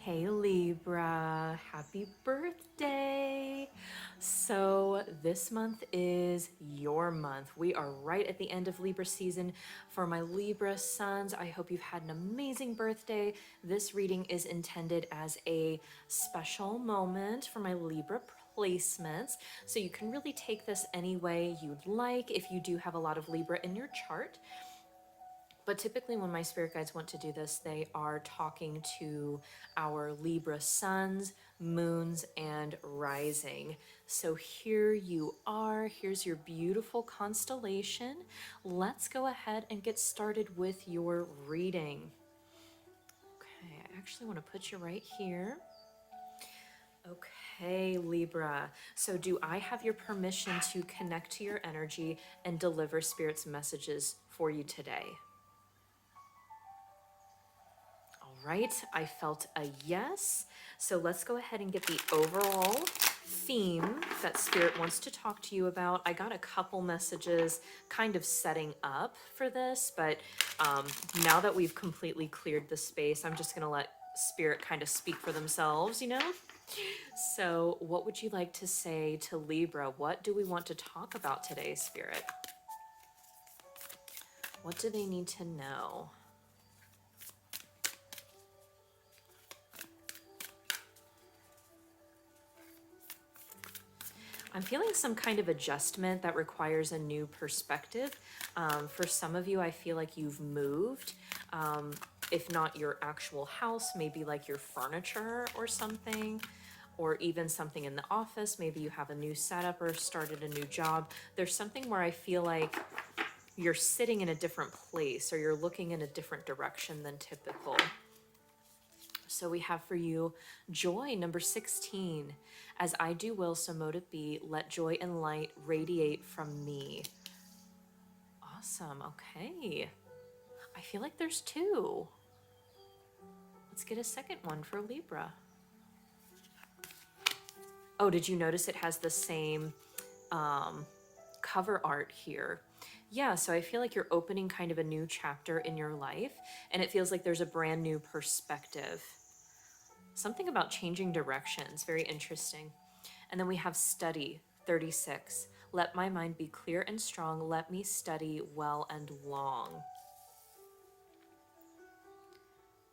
Hey Libra, happy birthday. So this month is your month. We are right at the end of Libra season. For my Libra sons, I hope you've had an amazing birthday. This reading is intended as a special moment for my Libra placements. So you can really take this any way you'd like if you do have a lot of Libra in your chart. But typically when my spirit guides want to do this, they are talking to our Libra suns, moons, and rising. So here you are. Here's your beautiful constellation. Let's go ahead and get started with your reading. Okay, I actually want to put you right here. Okay, Libra. So do I have your permission to connect to your energy and deliver Spirit's messages for you today? Right, I felt a yes. So let's go ahead and get the overall theme that Spirit wants to talk to you about. I got a couple messages kind of setting up for this, but now that we've completely cleared the space, I'm just gonna let Spirit kind of speak for themselves, you know? So what would you like to say to Libra? What do we want to talk about today, Spirit? What do they need to know? I'm feeling some kind of adjustment that requires a new perspective. For some of you, I feel like you've moved. If not your actual house, maybe like your furniture or something, or even something in the office. Maybe you have a new setup or started a new job. There's something where I feel like you're sitting in a different place or you're looking in a different direction than typical. So we have for you joy, number 16. As I do will, so mote it be. Let joy and light radiate from me. Awesome. Okay. I feel like there's two. Let's get a second one for Libra. Oh, did you notice it has the same cover art here? Yeah, so I feel like you're opening kind of a new chapter in your life, and it feels like there's a brand new perspective. Something about changing directions, very interesting. And then we have study, 36. Let my mind be clear and strong. Let me study well and long.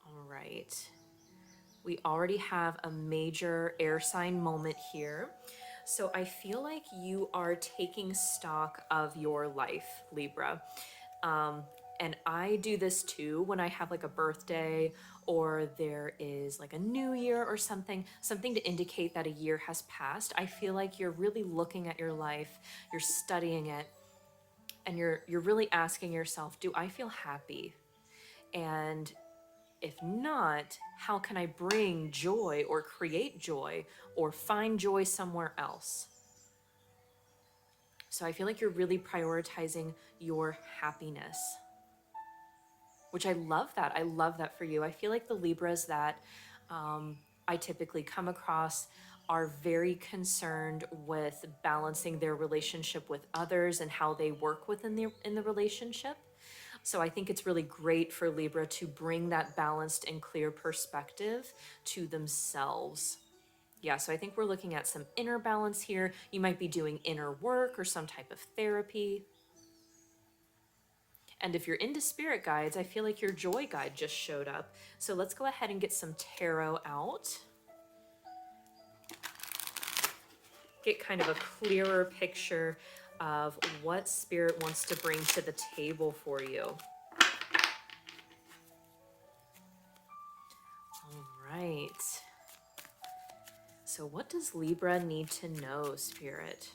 All right. We already have a major air sign moment here. So I feel like you are taking stock of your life, Libra. And I do this too when I have like a birthday or there is like a new year or something to indicate that a year has passed. I feel like you're really looking at your life, you're studying it, and you're really asking yourself, do I feel happy? And if not, how can I bring joy or create joy or find joy somewhere else? So I feel like you're really prioritizing your happiness, which I love that. I love that for you. I feel like the Libras that I typically come across are very concerned with balancing their relationship with others and how they work within the relationship. So I think it's really great for Libra to bring that balanced and clear perspective to themselves. Yeah, so I think we're looking at some inner balance here. You might be doing inner work or some type of therapy. And if you're into spirit guides, I feel like your joy guide just showed up. So let's go ahead and get some tarot out. Get kind of a clearer picture of what spirit wants to bring to the table for you. All right. So what does Libra need to know, Spirit?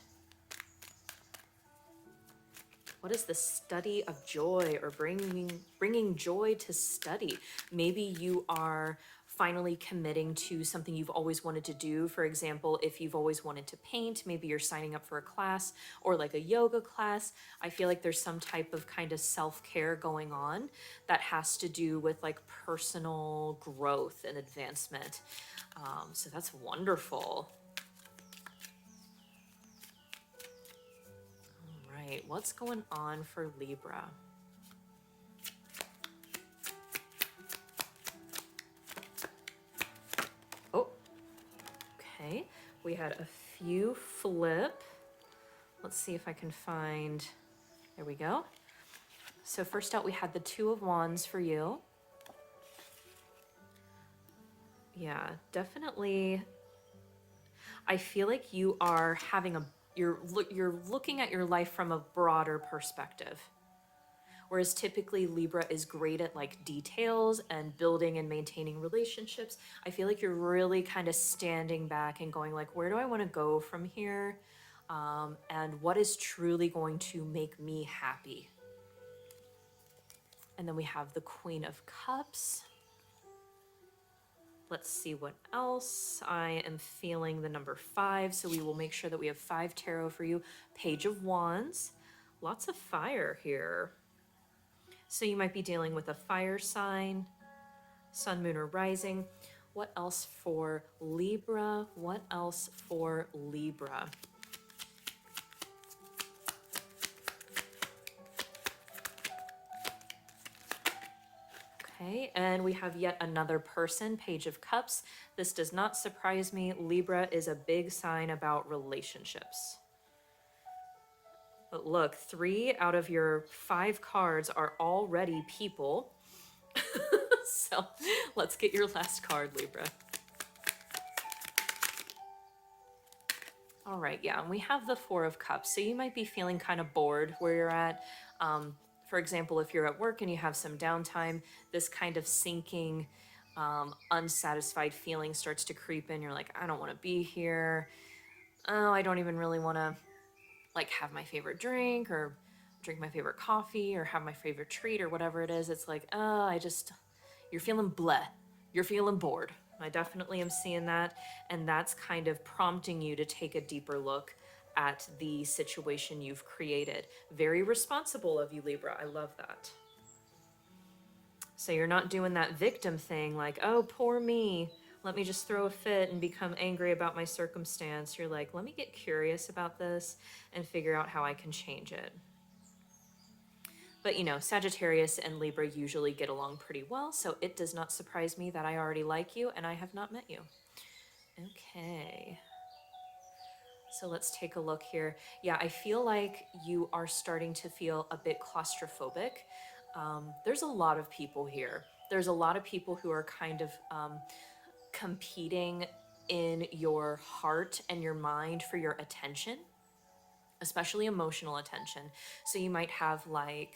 What is the study of joy or bringing joy to study? Maybe you are finally committing to something you've always wanted to do. For example, if you've always wanted to paint, maybe you're signing up for a class or like a yoga class. I feel like there's some type of kind of self-care going on that has to do with like personal growth and advancement. So that's wonderful. All right, what's going on for Libra? We had a few flip. Let's see if I can find, there we go. So first out we had the Two of Wands for you. Yeah, definitely. I feel like you are having you're looking at your life from a broader perspective. Whereas typically Libra is great at like details and building and maintaining relationships. I feel like you're really kind of standing back and going like, where do I want to go from here? And what is truly going to make me happy? And then we have the Queen of Cups. Let's see what else. I am feeling the number 5, so we will make sure that we have 5 tarot for you. Page of Wands. Lots of fire here. So you might be dealing with a fire sign, sun, moon, or rising. What else for Libra? What else for Libra? Okay, and we have yet another person, Page of Cups. This does not surprise me. Libra is a big sign about relationships. But look, 3 out of your 5 cards are already people. So let's get your last card, Libra. All right, yeah, and we have the 4 of Cups. So you might be feeling kind of bored where you're at. For example, if you're at work and you have some downtime, this kind of sinking, unsatisfied feeling starts to creep in. You're like, I don't want to be here. Oh, I don't even really want to like have my favorite drink or drink my favorite coffee or have my favorite treat or whatever it is. It's like, oh, you're feeling bleh. You're feeling bored. I definitely am seeing that. And that's kind of prompting you to take a deeper look at the situation you've created. Very responsible of you, Libra. I love that. So you're not doing that victim thing like, oh, poor me. Let me just throw a fit and become angry about my circumstance. You're like, let me get curious about this and figure out how I can change it. But you know, Sagittarius and Libra usually get along pretty well, so it does not surprise me that I already like you and I have not met you. Okay. So let's take a look here. Yeah, I feel like you are starting to feel a bit claustrophobic. There's a lot of people here. There's a lot of people who are kind of competing in your heart and your mind for your attention, especially emotional attention. So you might have like,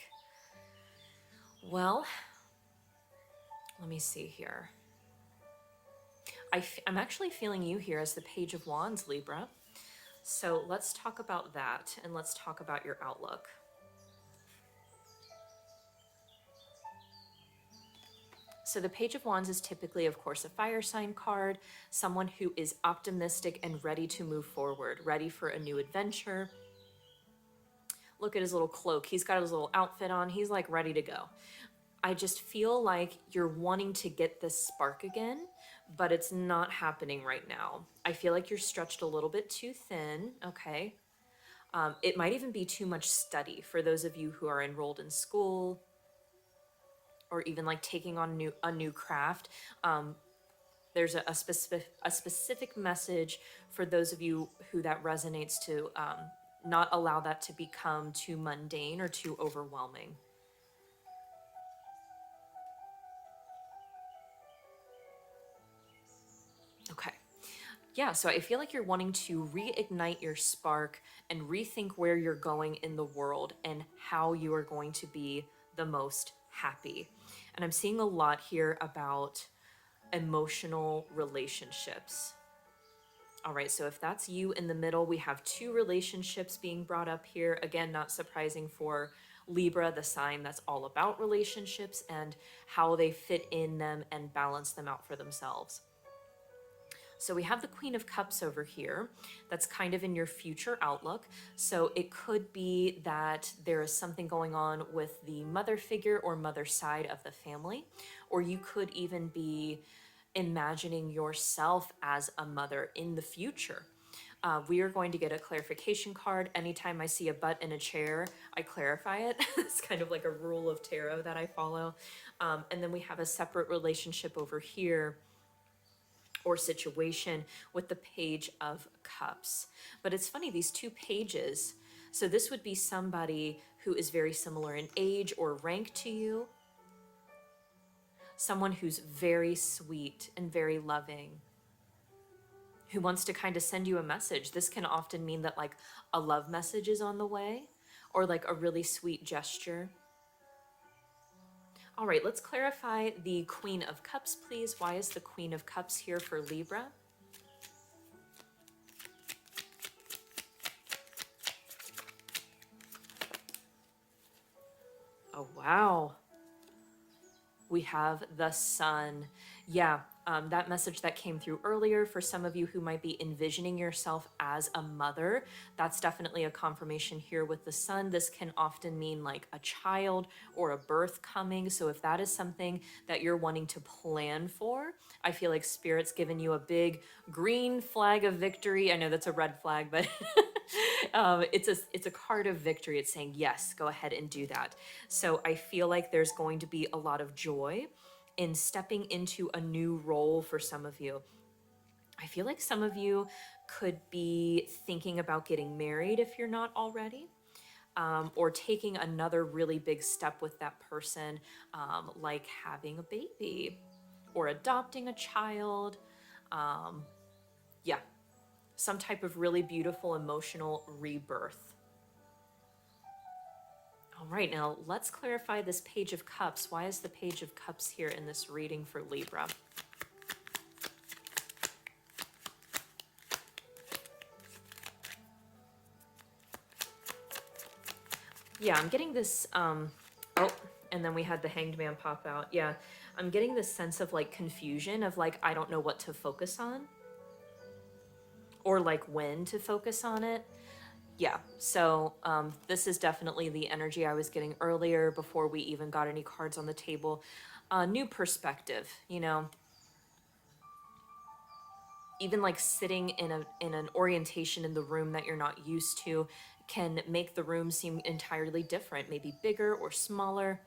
well, let me see here. I'm actually feeling you here as the Page of Wands, Libra. So let's talk about that and let's talk about your outlook. So the Page of Wands is typically, of course, a fire sign card, someone who is optimistic and ready to move forward, ready for a new adventure. Look at his little cloak. He's got his little outfit on. He's like ready to go. I just feel like you're wanting to get this spark again, but it's not happening right now. I feel like you're stretched a little bit too thin, okay? It might even be too much study for those of you who are enrolled in school or even like taking on a new craft. There's a specific message for those of you who that resonates to not allow that to become too mundane or too overwhelming. Okay. Yeah, so I feel like you're wanting to reignite your spark and rethink where you're going in the world and how you are going to be the most happy. And I'm seeing a lot here about emotional relationships. All right, so if that's you in the middle, we have 2 relationships being brought up here. Again, not surprising for Libra, the sign that's all about relationships and how they fit in them and balance them out for themselves. So we have the Queen of Cups over here. That's kind of in your future outlook. So it could be that there is something going on with the mother figure or mother side of the family, or you could even be imagining yourself as a mother in the future. We are going to get a clarification card. Anytime I see a butt in a chair, I clarify it. It's kind of like a rule of tarot that I follow. And then we have a separate relationship over here or situation with the Page of Cups. But it's funny, these two pages, so this would be somebody who is very similar in age or rank to you, someone who's very sweet and very loving, who wants to kind of send you a message. This can often mean that like a love message is on the way, or like a really sweet gesture. All right, let's clarify the Queen of Cups, please. Why is the Queen of Cups here for Libra? Oh, wow. We have the Sun. Yeah, that message that came through earlier for some of you who might be envisioning yourself as a mother, that's definitely a confirmation here with the Sun. This can often mean like a child or a birth coming. So if that is something that you're wanting to plan for, I feel like Spirit's given you a big green flag of victory. I know that's a red flag, but it's a card of victory. It's saying, yes, go ahead and do that. So I feel like there's going to be a lot of joy in stepping into a new role for some of you. I feel like some of you could be thinking about getting married if you're not already, or taking another really big step with that person, like having a baby or adopting a child. Yeah, some type of really beautiful emotional rebirth. All right, now let's clarify this Page of Cups. Why is the Page of Cups here in this reading for Libra? Yeah, I'm getting this, oh, and then we had the Hanged Man pop out. Yeah, I'm getting this sense of like confusion of like, I don't know what to focus on, or like when to focus on it. Yeah, so this is definitely the energy I was getting earlier before we even got any cards on the table. New perspective, you know. Even like sitting in an orientation in the room that you're not used to can make the room seem entirely different, maybe bigger or smaller.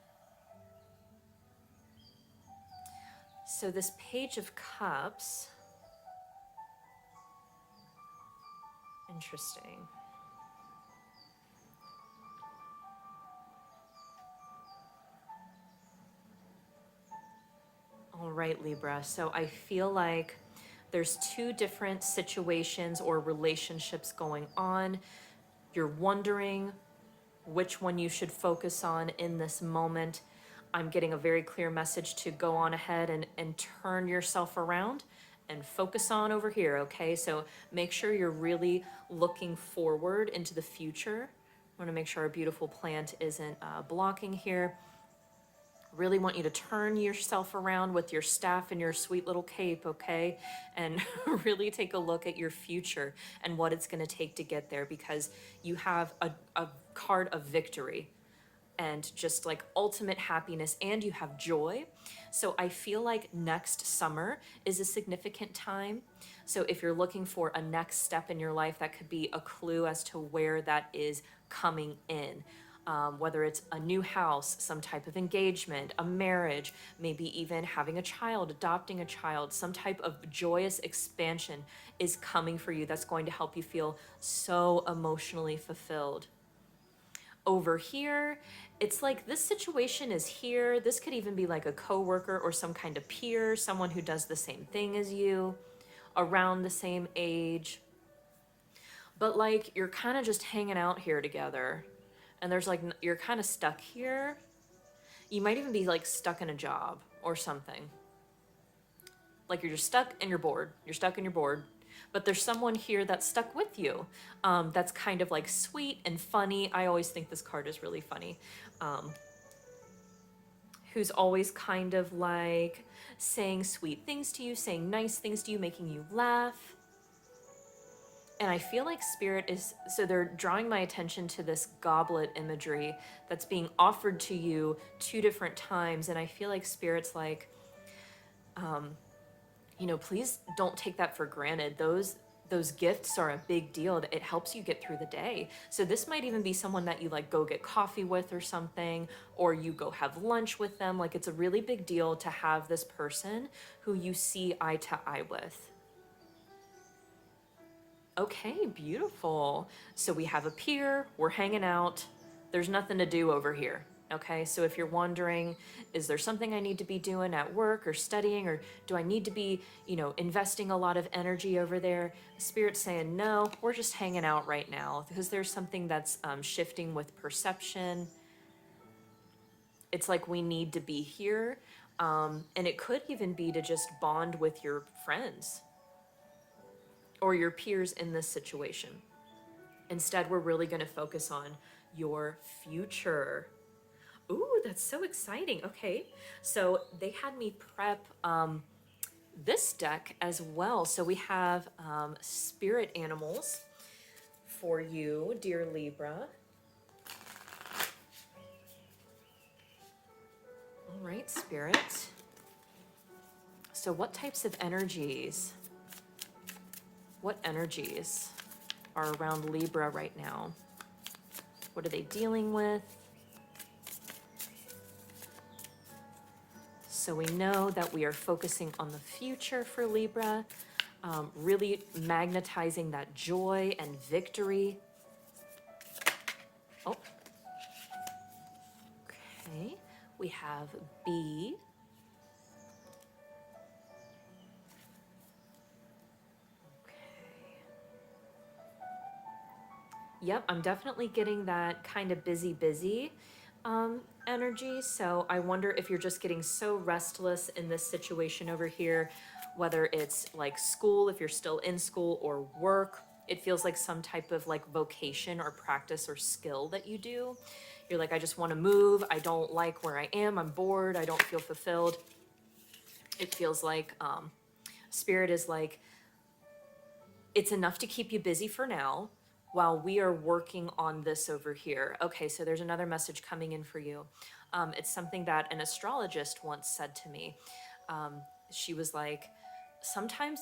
So this Page of Cups, interesting. All right, Libra. So I feel like there's two different situations or relationships going on. You're wondering which one you should focus on in this moment. I'm getting a very clear message to go on ahead and turn yourself around and focus on over here, okay? So make sure you're really looking forward into the future. I want to make sure our beautiful plant isn't blocking here. Really want you to turn yourself around with your staff and your sweet little cape, okay? And really take a look at your future and what it's going to take to get there, because you have a card of victory and just like ultimate happiness, and you have joy. So I feel like next summer is a significant time. So if you're looking for a next step in your life, that could be a clue as to where that is coming in. Whether it's a new house, some type of engagement, a marriage, maybe even having a child, adopting a child, some type of joyous expansion is coming for you that's going to help you feel so emotionally fulfilled. Over here, it's like this situation is here. This could even be like a coworker or some kind of peer, someone who does the same thing as you, around the same age. But like you're kind of just hanging out here together, and there's like you're kind of stuck here. You might even be like stuck in a job or something. Like you're just stuck and you're bored. You're stuck and you're bored. But there's someone here that's stuck with you. That's kind of like sweet and funny. I always think this card is really funny. Who's always kind of like saying sweet things to you, saying nice things to you, making you laugh. And I feel like Spirit is, so they're drawing my attention to this goblet imagery that's being offered to you two different times. And I feel like Spirit's like, you know, please don't take that for granted. those gifts are a big deal. It helps you get through the day. So this might even be someone that you like go get coffee with or something, or you go have lunch with them. Like it's a really big deal to have this person who you see eye to eye with. Okay, beautiful. So we have a peer, we're hanging out. There's nothing to do over here. Okay, so if you're wondering, is there something I need to be doing at work or studying, or do I need to be, investing a lot of energy over there? Spirit's saying, no, we're just hanging out right now because there's something that's shifting with perception. It's like we need to be here. And it could even be to just bond with your friends or your peers in this situation. Instead, we're really going to focus on your future. Ooh, that's so exciting. Okay, so they had me prep this deck as well. So we have spirit animals for you, dear Libra. All right, spirit. So what types of energies? What energies are around Libra right now? What are they dealing with? So we know that we are focusing on the future for Libra, really magnetizing that joy and victory. Oh, okay. We have B. Yep, I'm definitely getting that kind of busy energy. So I wonder if you're just getting so restless in this situation over here, whether it's like school, if you're still in school, or work. It feels like some type of like vocation or practice or skill that you do. You're like, I just want to move. I don't like where I am. I'm bored. I don't feel fulfilled. It feels like Spirit is like, it's enough to keep you busy for now while we are working on this over here. Okay, so there's another message coming in for you. It's something that an astrologist once said to me. She was like, sometimes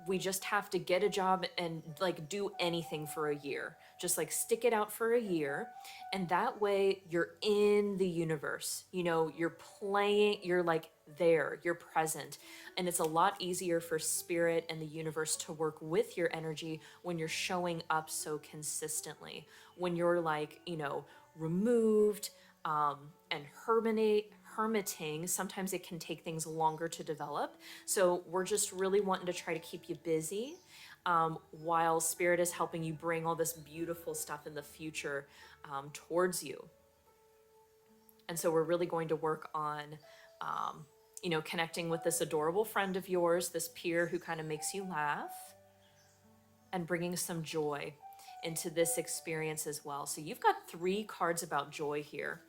we just have to get a job and like do anything for a year. Just like stick it out for a year. And that way you're in the universe. You're playing, you're like there, you're present. And it's a lot easier for spirit and the universe to work with your energy when you're showing up so consistently. When you're like, removed and hermiting, sometimes it can take things longer to develop. So we're just really wanting to try to keep you busy while spirit is helping you bring all this beautiful stuff in the future towards you. And so we're really going to work on connecting with this adorable friend of yours, this peer who kind of makes you laugh, and bringing some joy into this experience as well. So you've got 3 cards about joy here.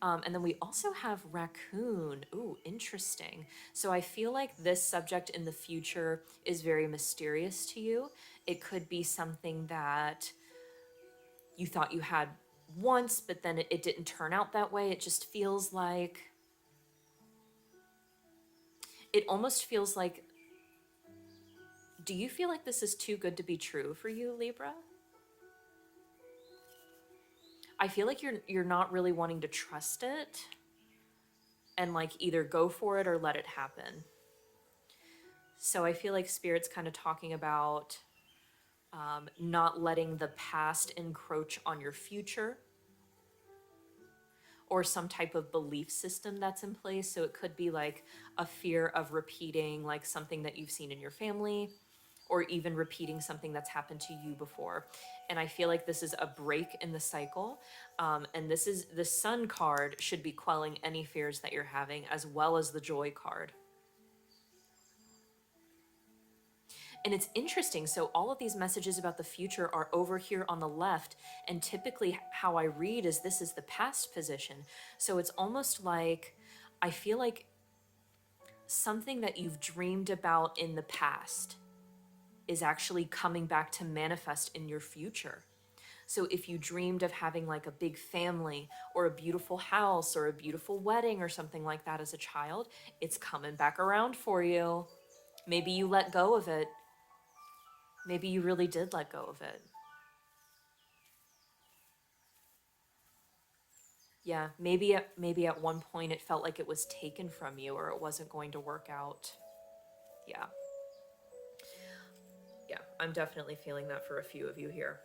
And then we also have raccoon. Ooh, interesting. So I feel like this subject in the future is very mysterious to you. It could be something that you thought you had once, but then it didn't turn out that way. It just feels like, it almost feels like, do you feel like this is too good to be true for you, Libra? I feel like you're not really wanting to trust it and like either go for it or let it happen. So I feel like Spirit's kind of talking about not letting the past encroach on your future, or some type of belief system that's in place. So it could be like a fear of repeating like something that you've seen in your family, or even repeating something that's happened to you before. And I feel like this is a break in the cycle. And this is the Sun card should be quelling any fears that you're having, as well as the Joy card. And it's interesting. So all of these messages about the future are over here on the left. And typically how I read is this is the past position. So it's almost like, I feel like something that you've dreamed about in the past is actually coming back to manifest in your future. So if you dreamed of having like a big family or a beautiful house or a beautiful wedding or something like that as a child, it's coming back around for you. Maybe you let go of it. Maybe you really did let go of it. Yeah, maybe at one point it felt like it was taken from you or it wasn't going to work out. Yeah. Yeah, I'm definitely feeling that for a few of you here.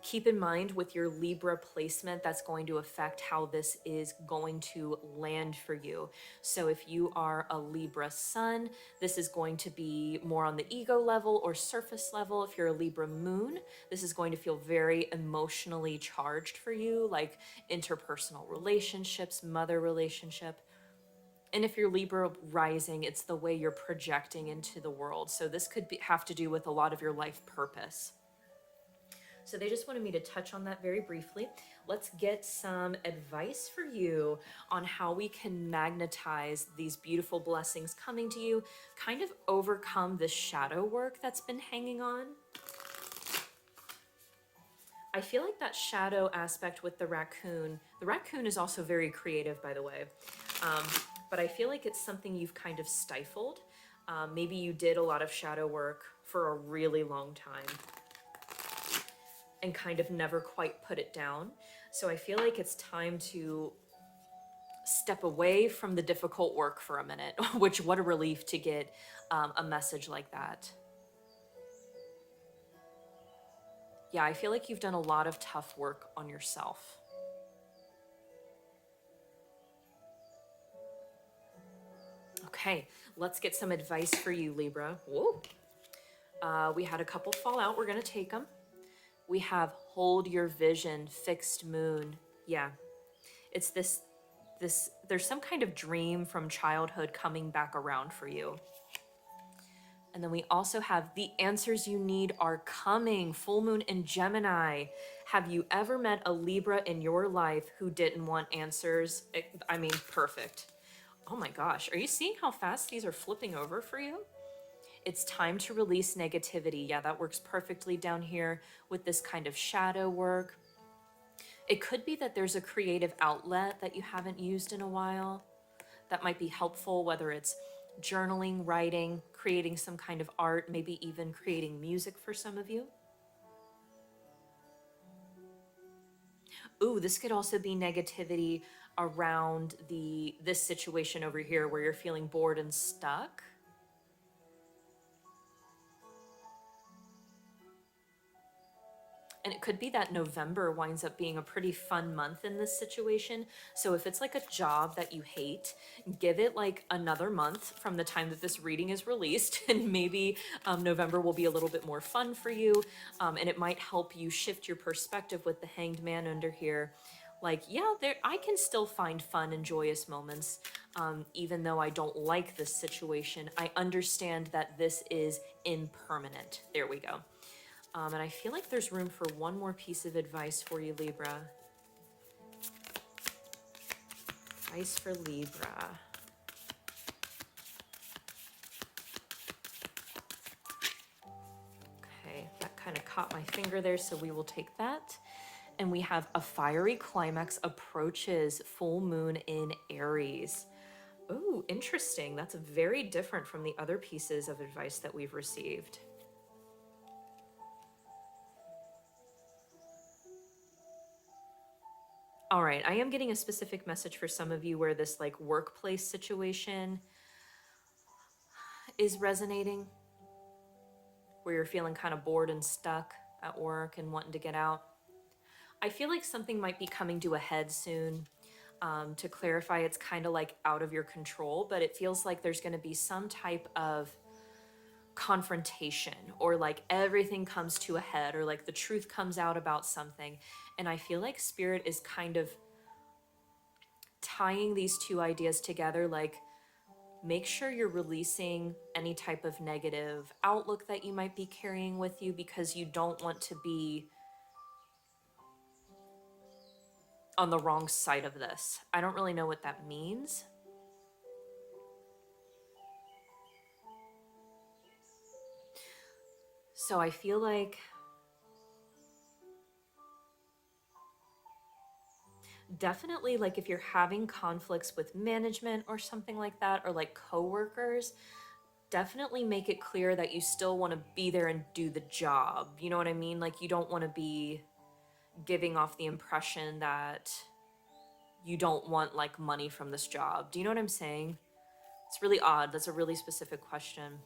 Keep in mind with your Libra placement, that's going to affect how this is going to land for you. So if you are a Libra sun, this is going to be more on the ego level or surface level. If you're a Libra moon, this is going to feel very emotionally charged for you, like interpersonal relationships, mother relationship. And if you're Libra rising, it's the way you're projecting into the world. So this could have to do with a lot of your life purpose. So they just wanted me to touch on that very briefly. Let's get some advice for you on how we can magnetize these beautiful blessings coming to you, kind of overcome the shadow work that's been hanging on. I feel like that shadow aspect with the raccoon is also very creative, by the way. But I feel like it's something you've kind of stifled. Maybe you did a lot of shadow work for a really long time and kind of never quite put it down. So I feel like it's time to step away from the difficult work for a minute, which what a relief to get a message like that. Yeah, I feel like you've done a lot of tough work on yourself. Okay, let's get some advice for you, Libra. Whoa. We had a couple fall out. We're going to take them. We have hold your vision, fixed moon. Yeah, it's this, there's some kind of dream from childhood coming back around for you. And then we also have the answers you need are coming, full moon in Gemini. Have you ever met a Libra in your life who didn't want answers? I mean, perfect. Oh my gosh, are you seeing how fast these are flipping over for you? It's time to release negativity. Yeah, that works perfectly down here with this kind of shadow work. It could be that there's a creative outlet that you haven't used in a while that might be helpful, whether it's journaling, writing, creating some kind of art, maybe even creating music for some of you. Ooh, this could also be negativity around this situation over here where you're feeling bored and stuck. And it could be that November winds up being a pretty fun month in this situation. So if it's like a job that you hate, give it like another month from the time that this reading is released. And maybe November will be a little bit more fun for you. And it might help you shift your perspective with the Hanged Man under here. Like, yeah, I can still find fun and joyous moments. Even though I don't like this situation, I understand that this is impermanent. There we go. And I feel like there's room for one more piece of advice for you, Libra. Advice for Libra. Okay, that kind of caught my finger there, so we will take that. And we have a fiery climax approaches, full moon in Aries. Ooh, interesting. That's very different from the other pieces of advice that we've received. All right, I am getting a specific message for some of you where this like workplace situation is resonating, where you're feeling kind of bored and stuck at work and wanting to get out. I feel like something might be coming to a head soon. To clarify, it's kind of like out of your control, but it feels like there's going to be some type of confrontation, or like everything comes to a head, or like the truth comes out about something. And I feel like Spirit is kind of tying these two ideas together, like make sure you're releasing any type of negative outlook that you might be carrying with you, because you don't want to be on the wrong side of this. I don't really know what that means. So I feel like definitely, like if you're having conflicts with management or something like that, or like coworkers, definitely make it clear that you still want to be there and do the job. You know what I mean? Like, you don't want to be giving off the impression that you don't want like money from this job. Do you know what I'm saying? It's really odd. That's a really specific question.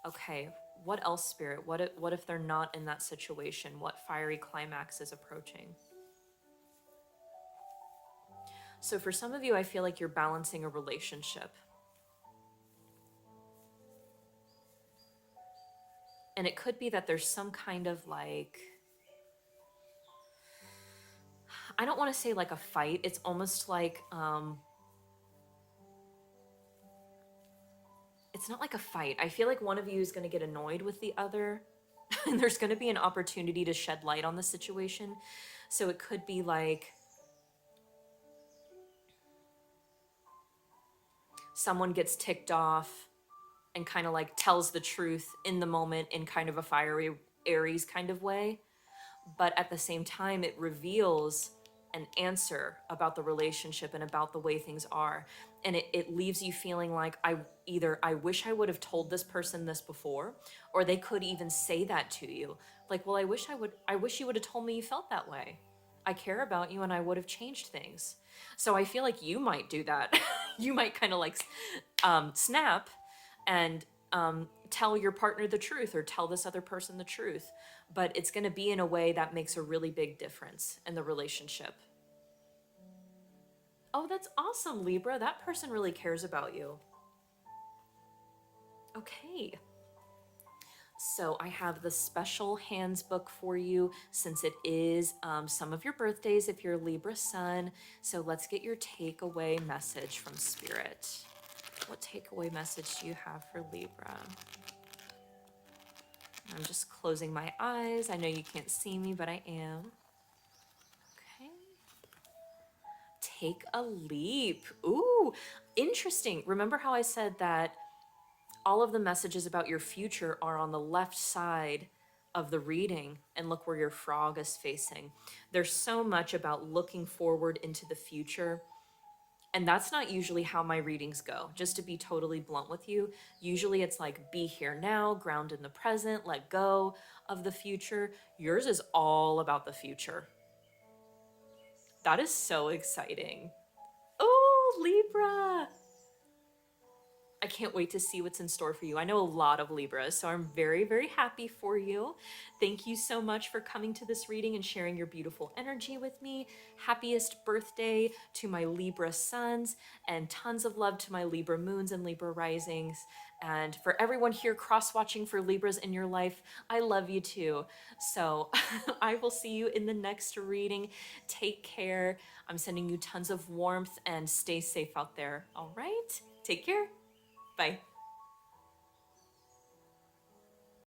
Okay, what else, Spirit? What if they're not in that situation? What fiery climax is approaching? So for some of you, I feel like you're balancing a relationship. And it could be that there's some kind of like, I don't want to say like a fight. It's almost like, it's not like a fight. I feel like one of you is going to get annoyed with the other, and there's going to be an opportunity to shed light on the situation. So it could be like someone gets ticked off and kind of like tells the truth in the moment in kind of a fiery Aries kind of way. But at the same time, it reveals an answer about the relationship and about the way things are. And it leaves you feeling like I wish I would have told this person this before, or they could even say that to you. Like, well, I wish you would have told me you felt that way. I care about you and I would have changed things. So I feel like you might do that. You might kind of like snap and tell your partner the truth or tell this other person the truth. But it's going to be in a way that makes a really big difference in the relationship. Oh, that's awesome, Libra. That person really cares about you. Okay. So I have the special hands book for you since it is some of your birthdays if you're a Libra sun. So let's get your takeaway message from Spirit. What takeaway message do you have for Libra? I'm just closing my eyes. I know you can't see me, but I am. Okay. Take a leap. Ooh, interesting. Remember how I said that all of the messages about your future are on the left side of the reading, and look where your frog is facing. There's so much about looking forward into the future. And that's not usually how my readings go, just to be totally blunt with you. Usually it's like, be here now, ground in the present, let go of the future. Yours is all about the future. That is so exciting. Oh, Libra. I can't wait to see what's in store for you. I know a lot of Libras, so I'm very, very happy for you. Thank you so much for coming to this reading and sharing your beautiful energy with me. Happiest birthday to my Libra suns, and tons of love to my Libra moons and Libra risings. And for everyone here cross-watching for Libras in your life, I love you too. So I will see you in the next reading. Take care. I'm sending you tons of warmth and stay safe out there. All right? Take care. Bye.